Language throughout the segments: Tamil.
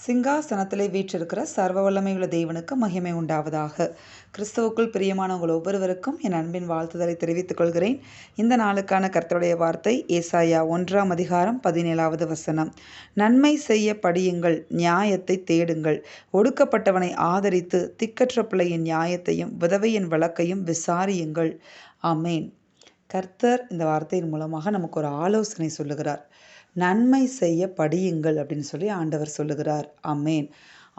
சிங்காசனத்திலே வீற்றிருக்கிற சர்வ வல்லமையுள்ள தேவனுக்கு மகிமை உண்டாவதாக. கிறிஸ்துவுக்குள் பிரியமான உங்கள் ஒவ்வொருவருக்கும் என் அன்பின் வாழ்த்துதலை தெரிவித்துக் கொள்கிறேன். இந்த நாளுக்கான கர்த்தருடைய வார்த்தை ஏசாயா 1:17 நன்மை செய்ய படியுங்கள், நியாயத்தை தேடுங்கள், ஒடுக்கப்பட்டவனை ஆதரித்து திக்கற்ற பிள்ளையின் நியாயத்தையும் விதவையின் வழக்கையும் விசாரியுங்கள். ஆமேன். கர்த்தர் இந்த வார்த்தையின் மூலமாக நமக்கு ஒரு ஆலோசனை சொல்லுகிறார். நன்மை செய்ய படியுங்கள் அப்படின்னு சொல்லி ஆண்டவர் சொல்லுகிறார். ஆமேன்.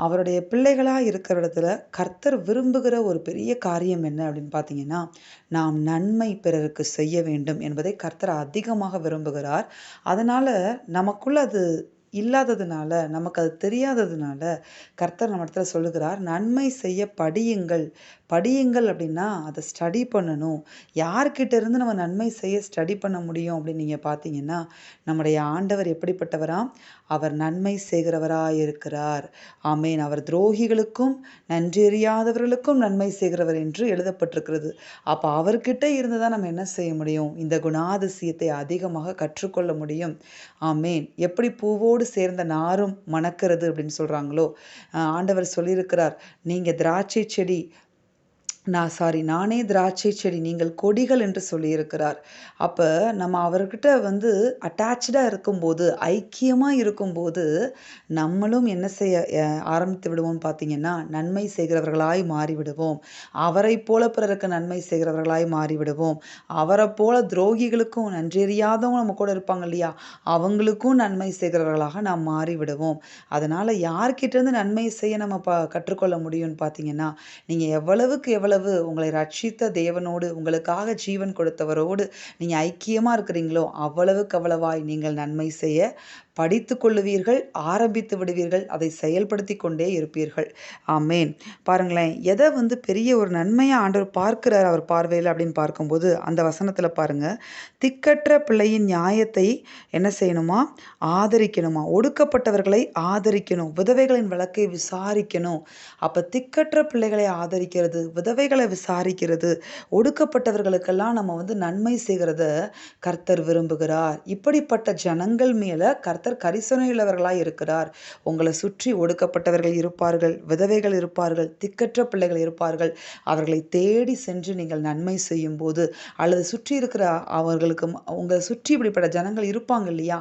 அவருடைய பிள்ளைகளாக இருக்கிற இடத்துல கர்த்தர் விரும்புகிற ஒரு பெரிய காரியம் என்ன அப்படின்னு பார்த்தீங்கன்னா, நாம் நன்மை பிறருக்கு செய்ய வேண்டும் என்பதை கர்த்தர் அதிகமாக விரும்புகிறார். அதனால் நமக்குள்ள அது இல்லாததுனால, நமக்கு அது தெரியாததுனால கர்த்தர் நம்ம இடத்துல சொல்லுகிறார், நன்மை செய்ய படியுங்கள். படியுங்கள் அப்படின்னா அதை ஸ்டடி பண்ணணும். யார்கிட்ட இருந்து நம்ம நன்மை செய்ய ஸ்டடி பண்ண முடியும் அப்படின்னு நீங்கள் பார்த்தீங்கன்னா, நம்முடைய ஆண்டவர் எப்படிப்பட்டவராம்? அவர் நன்மை செய்கிறவராக இருக்கிறார். ஆமேன். அவர் துரோகிகளுக்கும் நன்றறியாதவர்களுக்கும் நன்மை செய்கிறவர் என்று எழுதப்பட்டிருக்கிறது. அப்போ அவர்கிட்ட இருந்து தான் நம்ம என்ன செய்ய முடியும்? இந்த குணாதிசயத்தை அதிகமாக கற்றுக்கொள்ள முடியும். ஆமேன். எப்படி பூவோடு சேர்ந்த நாரும் மணக்கிறது அப்படின்னு சொல்றாங்களோ, ஆண்டவர் சொல்லியிருக்கிறார், நீங்க திராட்சை செடி நானே திராட்சை செடி, நீங்கள் கொடிகள் என்று சொல்லியிருக்கிறார். அப்போ நம்ம அவர்கிட்ட அட்டாச்சாக இருக்கும்போது, ஐக்கியமாக இருக்கும்போது, நம்மளும் என்ன செய்ய ஆரம்பித்து விடுவோம்னு பார்த்தீங்கன்னா, நன்மை செய்கிறவர்களாய் மாறிவிடுவோம். அவரை போல பிறருக்கு நன்மை செய்கிறவர்களாய் மாறிவிடுவோம். அவரை போல துரோகிகளுக்கும் நன்றறியாதவங்க நம்ம கூட இருப்பாங்க இல்லையா, அவங்களுக்கும் நன்மை செய்கிறவர்களாக நாம் மாறிவிடுவோம். அதனால் யார்கிட்டேருந்து நன்மை செய்ய நம்ம கற்றுக்கொள்ள முடியும்னு பார்த்தீங்கன்னா, நீங்கள் எவ்வளவுக்கு உங்களை ரட்சித்த தேவனோடு, உங்களுக்காக ஜீவன் கொடுத்தவரோடு நீங்க ஐக்கியமா இருக்கிறீங்களோ, அவ்வளவுக்கு அவ்வளவாய் நீங்கள் நன்மை செய்ய படித்து கொள்ளுவீர்கள், ஆரம்பித்து விடுவீர்கள், அதை செயல்படுத்தி கொண்டே இருப்பீர்கள். ஆமேன். பாருங்களேன், எதை பெரிய ஒரு நன்மையா ஆண்டவர் பார்க்கிறார் அவர் பார்வையில் அப்படின்னு பார்க்கும்போது, அந்த வசனத்துல பாருங்க, திக்கற்ற பிள்ளையின் நியாயத்தை என்ன செய்யணுமா? ஆதரிக்கணுமா. ஒடுக்கப்பட்டவர்களை ஆதரிக்கணும், விதவைகளின் வழக்கை விசாரிக்கணும். அப்ப திக்கற்ற பிள்ளைகளை ஆதரிக்கிறது, விதவைகளை விசாரிக்கிறது, ஒடுக்கப்பட்டவர்களுக்கெல்லாம் நம்ம நன்மை செய்கிறத கர்த்தர் விரும்புகிறார். இப்படிப்பட்ட ஜனங்கள் மேல கர்த்தர் கரிசனையுள்ளவர்களாய் இருக்கிறார். உங்களை சுற்றி ஒடுக்கப்பட்டவர்கள் இருப்பார்கள், விதவைகள் இருப்பார்கள், திக்கற்ற பிள்ளைகள் இருப்பார்கள். அவர்களை தேடி சென்று நீங்கள் நன்மை செய்யும் போது, அல்லது சுற்றி இருக்கிற அவர்களுக்கு, உங்களை சுற்றி இப்படிப்பட்ட ஜனங்கள் இருப்பாங்க இல்லையா,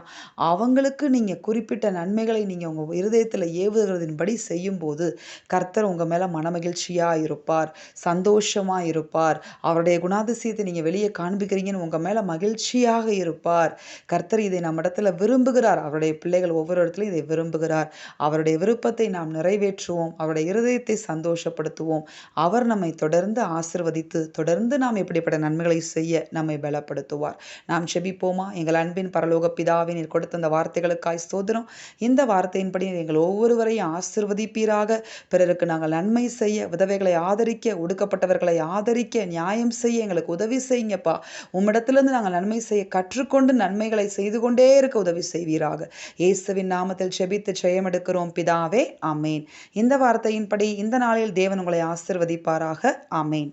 அவங்களுக்கு நீங்க குறிப்பிட்ட நன்மைகளை நீங்க உங்க இருதயத்தில் ஏவுகிறதின்படி செய்யும் போது கர்த்தர் உங்க மேல மனமகிழ்ச்சியா இருப்பார், சந்தோஷமா இருப்பார். அவருடைய குணாதிசயத்தை நீங்க வெளியே காண்பிக்கிறீங்கன்னு உங்க மேல மகிழ்ச்சியாக இருப்பார். கர்த்தர் இதை நம்ம இடத்துல விரும்புகிறார். அவருடைய பிள்ளைகள் ஒவ்வொரு இடத்துலையும் இதை விரும்புகிறார். அவருடைய விருப்பத்தை நாம் நிறைவேற்றுவோம், அவருடைய இருதயத்தை சந்தோஷப்படுத்துவோம். அவர் நம்மை தொடர்ந்து ஆசிர்வதித்து, தொடர்ந்து நாம் இப்படிப்பட்ட நன்மைகளை செய்ய நம்மை பலப்படுத்துவார். நாம் செபிப்போமா? எங்கள் அன்பின் பரலோக பிதாவே, நீர் கொடுத்த அந்த வார்த்தைகளுக்காய் ஸ்தோத்திரம். இந்த வார்த்தையின்படி எங்கள் ஒவ்வொருவரையும் ஆசிர்வதிப்பீராக. பிறருக்கு நாங்கள் நன்மை செய்ய, விதவைகளை ஆதரிக்க, ஒடுக்கப்பட்டவர்களை ஆதரிக்க, நியாயம் செய்ய எங்களுக்கு உதவி செய்யுங்கப்பா. உம்மிடத்திலிருந்து நாங்கள் நன்மை செய்ய கற்றுக்கொண்டு நன்மைகளை செய்து கொண்டே இருக்க உதவி செய்வீராக. இயேசுவின் நாமத்தில் செபித்து ஜெயமெடுக்கிறோம் பிதாவே. ஆமேன். இந்த வார்த்தையின்படி இந்த நாளில் தேவன் உங்களை ஆசிர்வதிப்பாராக. ஆமேன்.